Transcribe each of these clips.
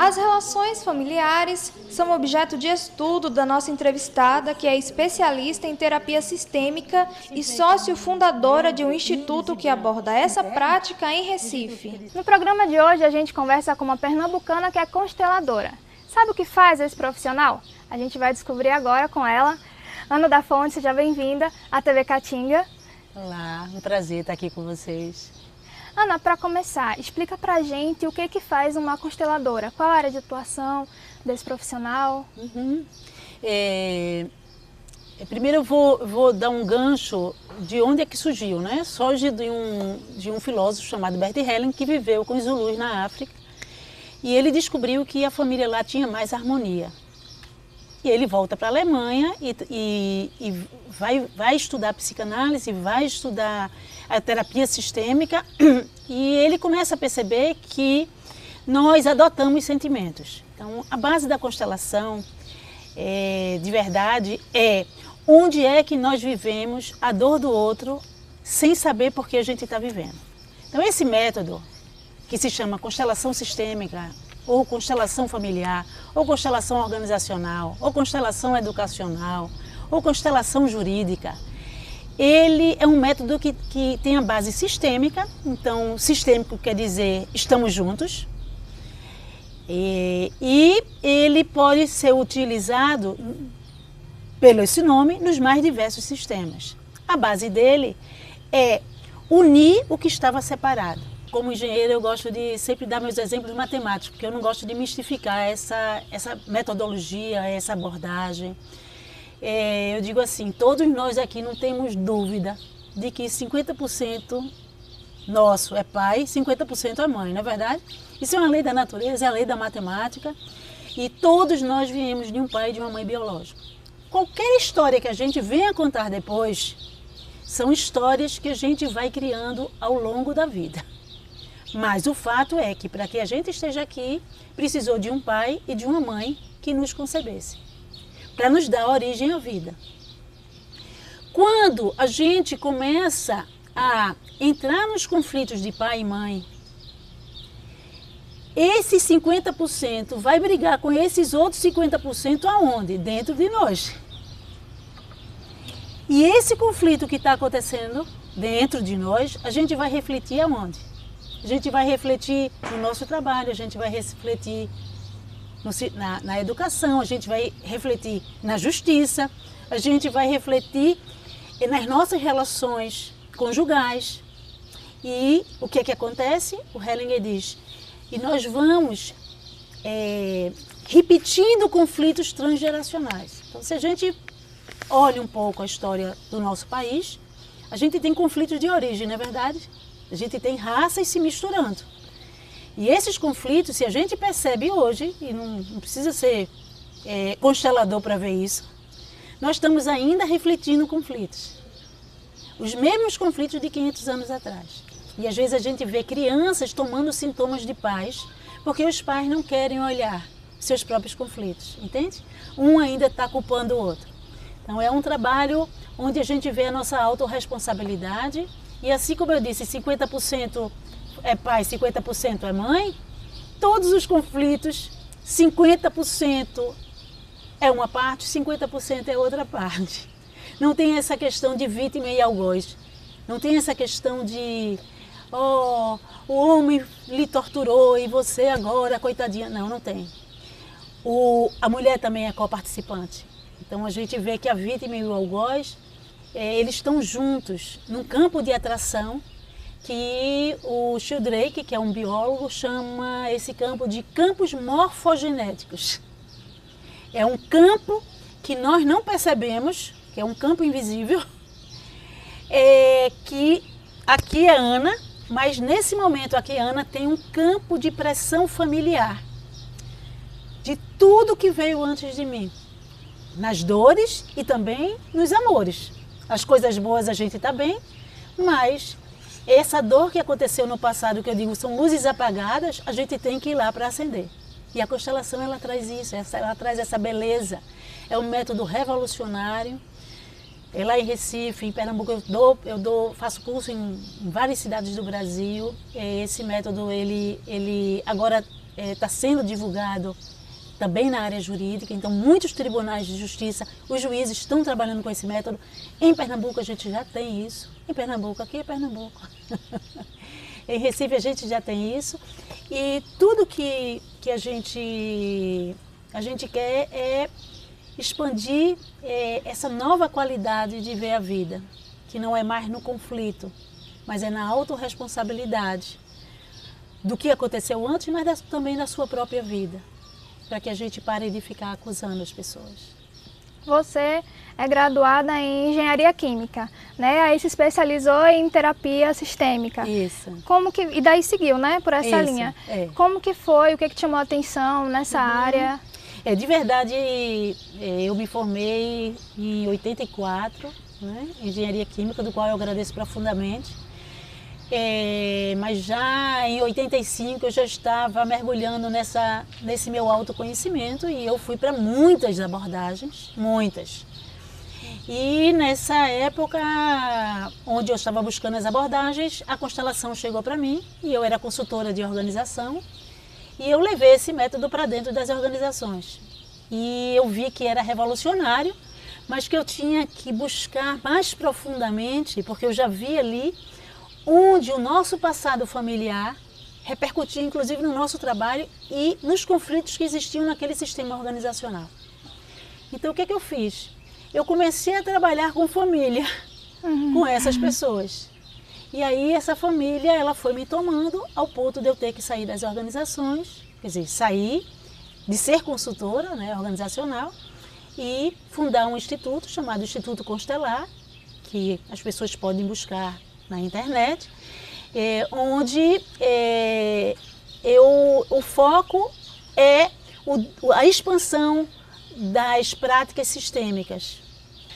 As relações familiares são objeto de estudo da nossa entrevistada, que é especialista em terapia sistêmica e sócio fundadora de um instituto que aborda essa prática em Recife. No programa de hoje a gente conversa com uma pernambucana que é consteladora. Sabe o que faz esse profissional? A gente vai descobrir agora com ela. Ana da Fonte, seja bem-vinda à TV Caatinga. Olá, um prazer estar aqui com vocês. Ana, para começar, explica pra gente o que faz uma consteladora, qual a área de atuação desse profissional? Primeiro eu vou dar um gancho de onde é que surgiu, né? Surge de um filósofo chamado Bert Helling, que viveu com os Zulus na África, e ele descobriu que a família lá tinha mais harmonia. E ele volta para a Alemanha e vai estudar psicanálise, vai estudar a terapia sistêmica, e ele começa a perceber que nós adotamos sentimentos. Então, a base da constelação, de verdade, é onde é que nós vivemos a dor do outro sem saber por que a gente está vivendo. Então, esse método, que se chama constelação sistêmica, ou constelação familiar, ou constelação organizacional, ou constelação educacional, ou constelação jurídica, ele é um método que tem a base sistêmica. Então, sistêmico quer dizer estamos juntos, e ele pode ser utilizado, pelo esse nome, nos mais diversos sistemas. A base dele é unir o que estava separado. Como engenheiro, eu gosto de sempre dar meus exemplos matemáticos, porque eu não gosto de mistificar essa metodologia, essa abordagem. Eu digo assim, todos nós aqui não temos dúvida de que 50% nosso é pai, 50% é mãe, não é verdade? Isso é uma lei da natureza, é a lei da matemática, e todos nós viemos de um pai e de uma mãe biológica. Qualquer história que a gente venha contar depois, são histórias que a gente vai criando ao longo da vida. Mas o fato é que para que a gente esteja aqui, precisou de um pai e de uma mãe que nos concebesse, para nos dar origem à vida. Quando a gente começa a entrar nos conflitos de pai e mãe, esse 50% vai brigar com esses outros 50% aonde? Dentro de nós. E esse conflito que está acontecendo dentro de nós, a gente vai refletir aonde? A gente vai refletir no nosso trabalho, a gente vai refletir na educação, a gente vai refletir na justiça, a gente vai refletir nas nossas relações conjugais. E o que é que acontece? O Hellinger diz, e nós vamos repetindo conflitos transgeracionais. Então, se a gente olha um pouco a história do nosso país, a gente tem conflitos de origem, não é verdade? A gente tem raças se misturando. E esses conflitos, se a gente percebe hoje, e não precisa ser constelador para ver isso, nós estamos ainda refletindo conflitos. Os mesmos conflitos de 500 anos atrás. E às vezes a gente vê crianças tomando sintomas de pais, porque os pais não querem olhar seus próprios conflitos, entende? Um ainda está culpando o outro. Então é um trabalho onde a gente vê a nossa autorresponsabilidade. E assim como eu disse, 50% é pai, 50% é mãe, todos os conflitos, 50% é uma parte, 50% é outra parte. Não tem essa questão de vítima e algoz. Não tem essa questão de, o homem lhe torturou e você agora, coitadinha. Não, não tem. A mulher também é coparticipante. Então a gente vê que a vítima e o algoz, eles estão juntos num campo de atração que o Sheldrake, que é um biólogo, chama esse campo de campos morfogenéticos. É um campo que nós não percebemos, que é um campo invisível, que aqui é Ana, mas nesse momento aqui Ana tem um campo de pressão familiar, de tudo que veio antes de mim, nas dores e também nos amores. As coisas boas a gente está bem, mas essa dor que aconteceu no passado, que eu digo, são luzes apagadas, a gente tem que ir lá para acender. E a constelação, ela traz isso, ela traz essa beleza. É um método revolucionário. Lá em Recife, em Pernambuco, faço curso em várias cidades do Brasil. Esse método, ele agora está sendo divulgado também na área jurídica, então muitos tribunais de justiça, os juízes estão trabalhando com esse método. Em Pernambuco a gente já tem isso, em Pernambuco, aqui é Pernambuco. Em Recife a gente já tem isso, e tudo que a gente quer é expandir essa nova qualidade de ver a vida, que não é mais no conflito, mas é na autorresponsabilidade do que aconteceu antes, mas também da sua própria vida, para que a gente pare de ficar acusando as pessoas. Você é graduada em engenharia química, né? Aí se especializou em terapia sistêmica. Isso. E daí seguiu, né, por essa linha. É. Como que foi? O que te chamou a atenção nessa área? De verdade, eu me formei em 84, né, em engenharia química, do qual eu agradeço profundamente. Mas já em 85 eu já estava mergulhando nesse meu autoconhecimento e eu fui para muitas abordagens, muitas. E nessa época, onde eu estava buscando as abordagens, a constelação chegou para mim e eu era consultora de organização e eu levei esse método para dentro das organizações. E eu vi que era revolucionário, mas que eu tinha que buscar mais profundamente, porque eu já vi ali onde o nosso passado familiar repercutia inclusive no nosso trabalho e nos conflitos que existiam naquele sistema organizacional. Então o que eu fiz? Eu comecei a trabalhar com família, com essas pessoas. E aí essa família ela foi me tomando ao ponto de eu ter que sair das organizações, quer dizer, sair de ser consultora, né, organizacional, e fundar um instituto chamado Instituto Constelar, que as pessoas podem buscar na internet, onde o foco é a expansão das práticas sistêmicas.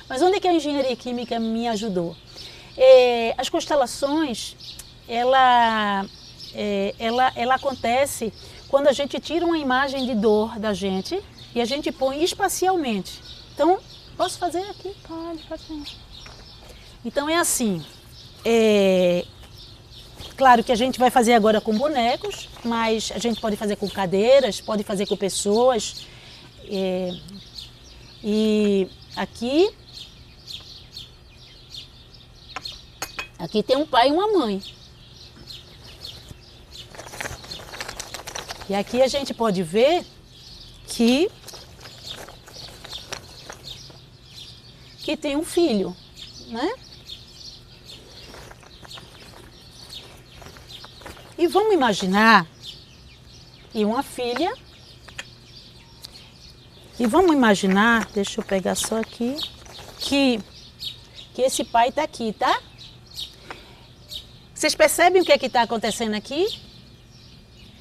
Mas onde é que a engenharia química me ajudou? As constelações, ela acontece quando a gente tira uma imagem de dor da gente e a gente põe espacialmente. Então, posso fazer aqui? Pode sim. Então é assim, claro que a gente vai fazer agora com bonecos, mas a gente pode fazer com cadeiras, pode fazer com pessoas. E aqui tem um pai e uma mãe. E aqui a gente pode ver que tem um filho, né? E vamos imaginar, e uma filha, e vamos imaginar, deixa eu pegar só aqui, que esse pai está aqui, tá? Vocês percebem o que é que está acontecendo aqui?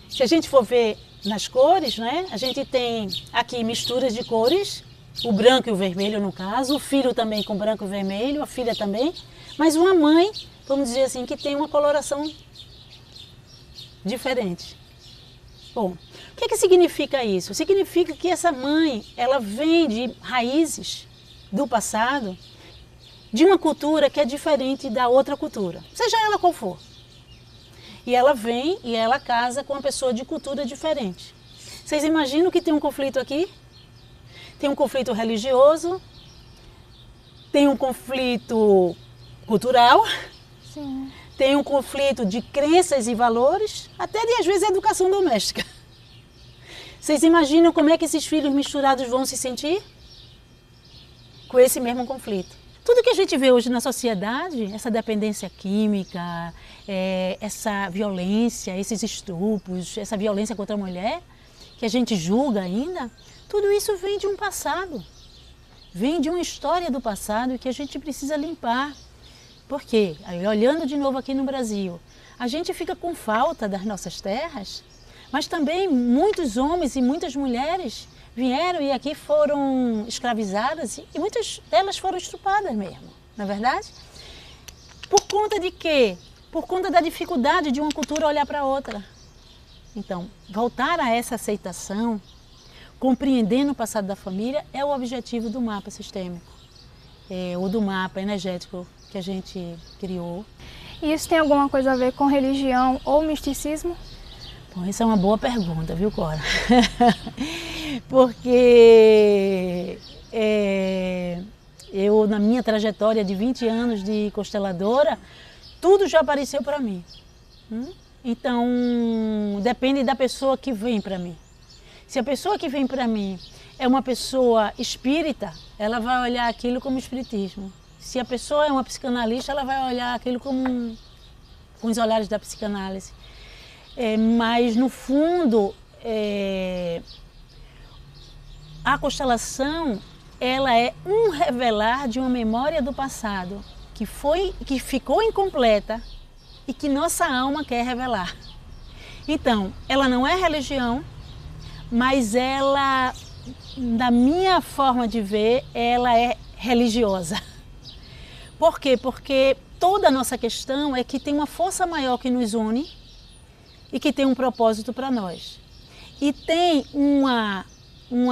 Se a gente for ver nas cores, né? A gente tem aqui misturas de cores, o branco e o vermelho no caso, o filho também com branco e vermelho, a filha também, mas uma mãe, vamos dizer assim, que tem uma coloração diferente. Bom, o que significa isso? Significa que essa mãe, ela vem de raízes do passado, de uma cultura que é diferente da outra cultura, seja ela qual for. E ela vem e ela casa com uma pessoa de cultura diferente. Vocês imaginam que tem um conflito aqui? Tem um conflito religioso, tem um conflito cultural, Sim. Tem um conflito de crenças e valores, até de às vezes educação doméstica. Vocês imaginam como é que esses filhos misturados vão se sentir? Com esse mesmo conflito. Tudo que a gente vê hoje na sociedade, essa dependência química, essa violência, esses estupros, essa violência contra a mulher, que a gente julga ainda, tudo isso vem de um passado, vem de uma história do passado que a gente precisa limpar. Por quê? Olhando de novo aqui no Brasil, a gente fica com falta das nossas terras, mas também muitos homens e muitas mulheres vieram e aqui foram escravizadas e muitas delas foram estupradas mesmo, não é verdade? Por conta de quê? Por conta da dificuldade de uma cultura olhar para a outra. Então, voltar a essa aceitação, compreendendo o passado da família, é o objetivo do mapa sistêmico, ou do mapa energético que a gente criou. E isso tem alguma coisa a ver com religião ou misticismo? Bom, essa é uma boa pergunta, viu, Cora? Porque eu, na minha trajetória de 20 anos de consteladora, tudo já apareceu para mim. Então, depende da pessoa que vem para mim. Se a pessoa que vem para mim é uma pessoa espírita, ela vai olhar aquilo como espiritismo. Se a pessoa é uma psicanalista, ela vai olhar aquilo com os olhares da psicanálise. Mas, no fundo, a constelação, ela é um revelar de uma memória do passado que ficou incompleta e que nossa alma quer revelar. Então, ela não é religião, mas ela, da minha forma de ver, ela é religiosa. Por quê? Porque toda a nossa questão é que tem uma força maior que nos une e que tem um propósito para nós. E tem uma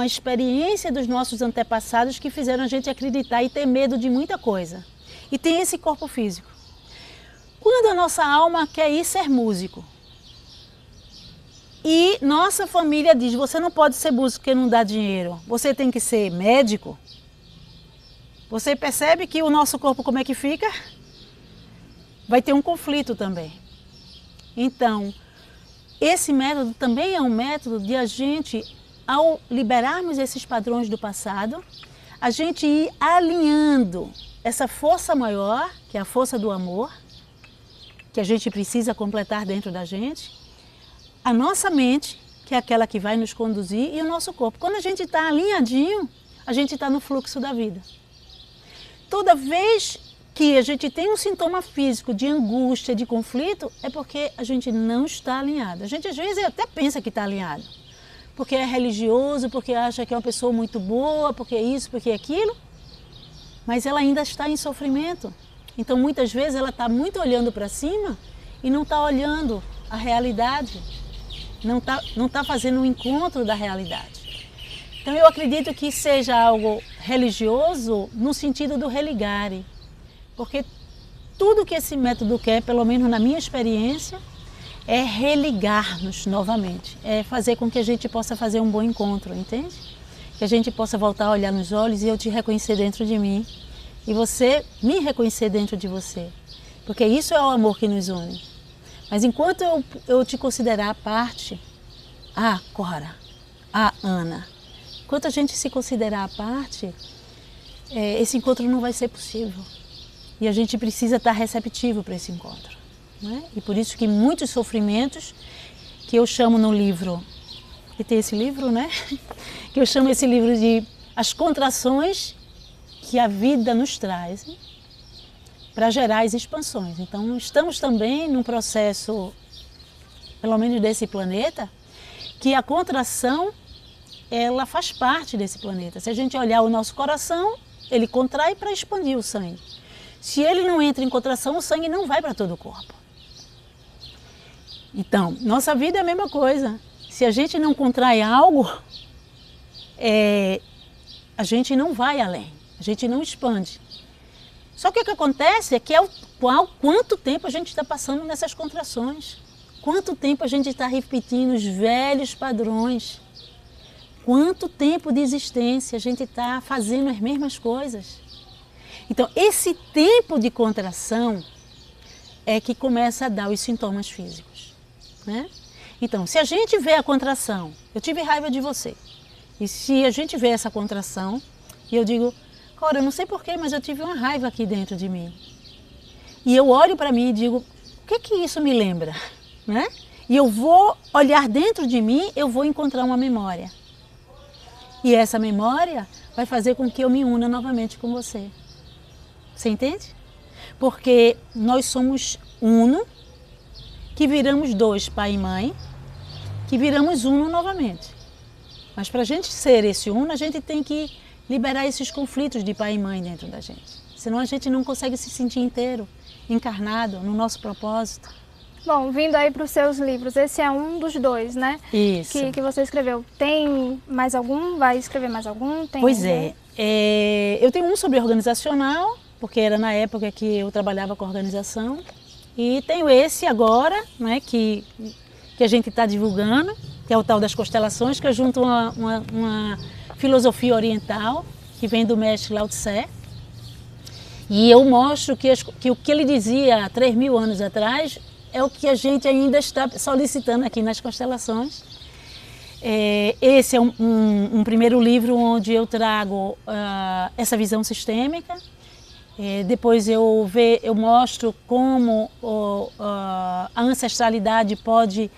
experiência dos nossos antepassados que fizeram a gente acreditar e ter medo de muita coisa. E tem esse corpo físico. Quando a nossa alma quer ir ser músico, e nossa família diz, você não pode ser músico porque não dá dinheiro, você tem que ser médico, você percebe que o nosso corpo como é que fica? Vai ter um conflito também. Então, esse método também é um método de a gente, ao liberarmos esses padrões do passado, a gente ir alinhando essa força maior, que é a força do amor, que a gente precisa completar dentro da gente, a nossa mente, que é aquela que vai nos conduzir, e o nosso corpo. Quando a gente está alinhadinho, a gente está no fluxo da vida. Toda vez que a gente tem um sintoma físico de angústia, de conflito, é porque a gente não está alinhado. A gente às vezes até pensa que está alinhado, porque é religioso, porque acha que é uma pessoa muito boa, porque é isso, porque é aquilo, mas ela ainda está em sofrimento. Então muitas vezes ela está muito olhando para cima e não está olhando a realidade, não está fazendo um encontro da realidade. Então eu acredito que seja algo religioso no sentido do religare. Porque tudo que esse método quer, pelo menos na minha experiência, é religar-nos novamente. É fazer com que a gente possa fazer um bom encontro, entende? Que a gente possa voltar a olhar nos olhos e eu te reconhecer dentro de mim. E você me reconhecer dentro de você. Porque isso é o amor que nos une. Mas enquanto eu te considerar a parte, Cora, Ana, enquanto a gente se considerar a parte, esse encontro não vai ser possível. E a gente precisa estar receptivo para esse encontro. Né? E por isso que muitos sofrimentos, que eu chamo no livro, e tem esse livro, né? Que eu chamo esse livro de As Contrações que a Vida nos traz, para gerar as expansões. Então estamos também num processo, pelo menos desse planeta, que a contração, ela faz parte desse planeta. Se a gente olhar o nosso coração, ele contrai para expandir o sangue. Se ele não entra em contração, o sangue não vai para todo o corpo. Então, nossa vida é a mesma coisa. Se a gente não contrai algo, a gente não vai além, a gente não expande. Só que o que acontece é que quanto tempo a gente está passando nessas contrações. Quanto tempo a gente está repetindo os velhos padrões. Quanto tempo de existência a gente está fazendo as mesmas coisas. Então, esse tempo de contração é que começa a dar os sintomas físicos. Né? Então, se a gente vê a contração, eu tive raiva de você, e se a gente vê essa contração, e eu digo, Cora, eu não sei porquê, mas eu tive uma raiva aqui dentro de mim. E eu olho para mim e digo, o que isso me lembra? Né? E eu vou olhar dentro de mim, eu vou encontrar uma memória. E essa memória vai fazer com que eu me una novamente com você. Você entende? Porque nós somos uno, que viramos dois, pai e mãe, que viramos uno novamente. Mas para a gente ser esse uno, a gente tem que liberar esses conflitos de pai e mãe dentro da gente. Senão a gente não consegue se sentir inteiro, encarnado no nosso propósito. Bom, vindo aí para os seus livros, esse é um dos dois, né? Isso. Que você escreveu. Tem mais algum? Vai escrever mais algum? Tem, pois é. Eu tenho um sobre organizacional, porque era na época que eu trabalhava com organização. E tenho esse agora, né, que que a gente está divulgando, que é o tal das constelações, que é junto a uma filosofia oriental, que vem do mestre Lao Tse. E eu mostro que o que ele dizia há 3.000 anos atrás é o que a gente ainda está solicitando aqui nas constelações. Esse é um primeiro livro onde eu trago essa visão sistêmica. Depois eu mostro como a ancestralidade pode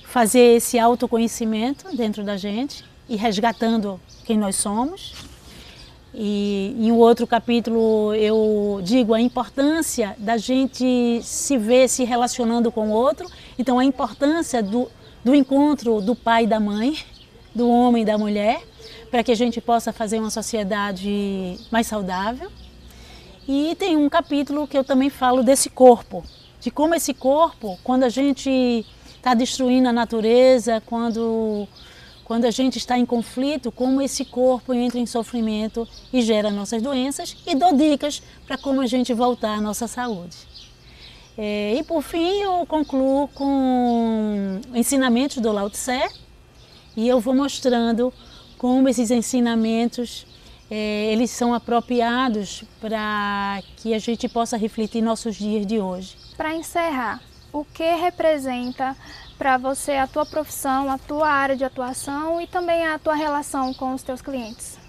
fazer esse autoconhecimento dentro da gente e resgatando quem nós somos. E em um outro capítulo eu digo a importância da gente se ver se relacionando com o outro. Então a importância do encontro do pai e da mãe, do homem e da mulher, para que a gente possa fazer uma sociedade mais saudável. E tem um capítulo que eu também falo desse corpo, de como esse corpo, quando a gente está destruindo a natureza, quando a gente está em conflito, como esse corpo entra em sofrimento e gera nossas doenças, e dou dicas para como a gente voltar à nossa saúde. E por fim eu concluo com ensinamentos do Lao Tse, e eu vou mostrando como esses ensinamentos eles são apropriados para que a gente possa refletir nossos dias de hoje. Para encerrar, o que representa para você a tua profissão, a tua área de atuação e também a tua relação com os teus clientes?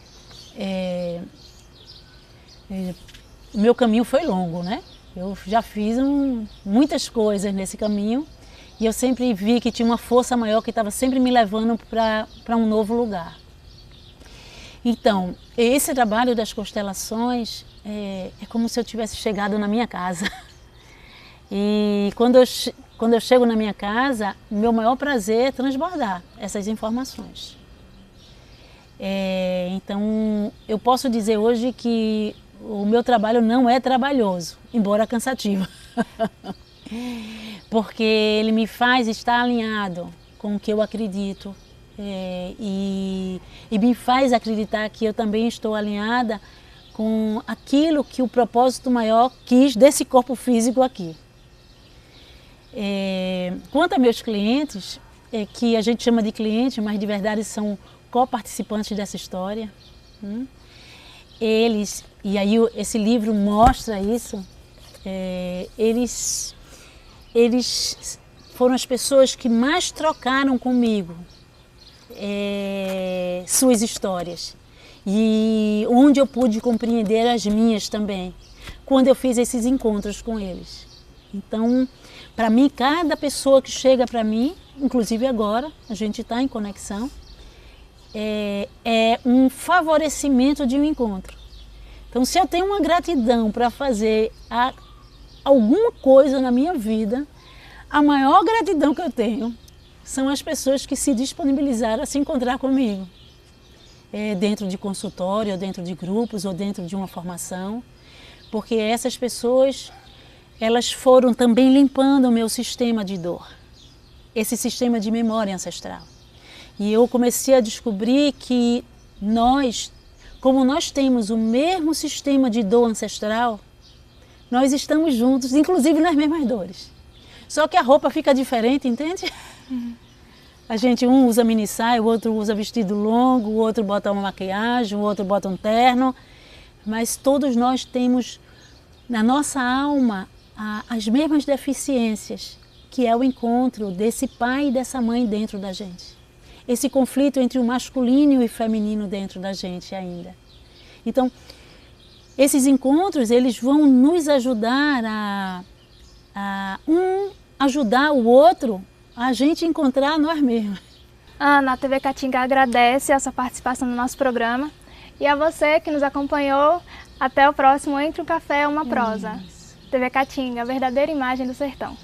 O meu caminho foi longo, né? Eu já fiz muitas coisas nesse caminho e eu sempre vi que tinha uma força maior que estava sempre me levando para um novo lugar. Então, esse trabalho das constelações é como se eu tivesse chegado na minha casa. E quando eu chego na minha casa, o meu maior prazer é transbordar essas informações. Então, eu posso dizer hoje que o meu trabalho não é trabalhoso, embora cansativo. Porque ele me faz estar alinhado com o que eu acredito. E me faz acreditar que eu também estou alinhada com aquilo que o propósito maior quis desse corpo físico aqui. Quanto a meus clientes, que a gente chama de cliente, mas de verdade são coparticipantes dessa história, eles, e aí esse livro mostra isso, eles foram as pessoas que mais trocaram comigo suas histórias e onde eu pude compreender as minhas também, quando eu fiz esses encontros com eles. Então, para mim, cada pessoa que chega para mim, inclusive agora, a gente está em conexão, é um favorecimento de um encontro. Então, se eu tenho uma gratidão para fazer alguma coisa na minha vida, a maior gratidão que eu tenho são as pessoas que se disponibilizaram a se encontrar comigo, dentro de consultório, ou dentro de grupos, ou dentro de uma formação, porque essas pessoas, elas foram também limpando o meu sistema de dor, esse sistema de memória ancestral. E eu comecei a descobrir que nós, como nós temos o mesmo sistema de dor ancestral, nós estamos juntos, inclusive nas mesmas dores. Só que a roupa fica diferente, entende? A gente, um usa mini saia, o outro usa vestido longo, o outro bota uma maquiagem, o outro bota um terno, mas todos nós temos na nossa alma as mesmas deficiências, que é o encontro desse pai e dessa mãe dentro da gente. Esse conflito entre o masculino e o feminino dentro da gente ainda. Então, esses encontros, eles vão nos ajudar a ajudar o outro a gente encontrar nós mesmos. Ana, a TV Caatinga agradece a sua participação no nosso programa e a você que nos acompanhou. Até o próximo Entre um Café e uma Prosa. TV Caatinga, a verdadeira imagem do sertão.